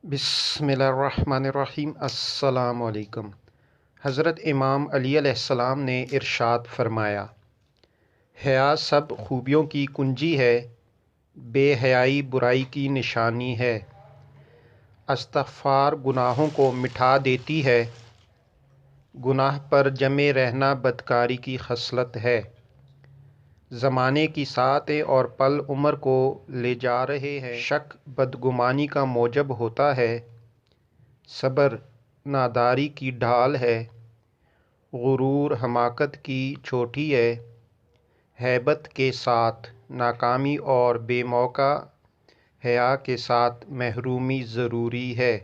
बिस्मिल्लाहिर्रहमानिर्रहीम। अस्सलाम वालेकुम। हज़रत इमाम अली अलैहिस्सलाम ने इरशाद फरमाया, हया सब खूबियों की कुंजी है, बेहयाई बुराई की निशानी है। इस्तग़फ़ार गुनाहों को मिटा देती है, गुनाह पर जमे रहना बदकारी की खसलत है। ज़माने की सातें और पल उम्र को ले जा रहे हैं, शक बदगुमानी का मौजब होता है, सब्र नादारी की ढाल है, गुरूर हमाकत की चोटी है, हैबत के साथ नाकामी और बेमौका हया के साथ महरूमी ज़रूरी है।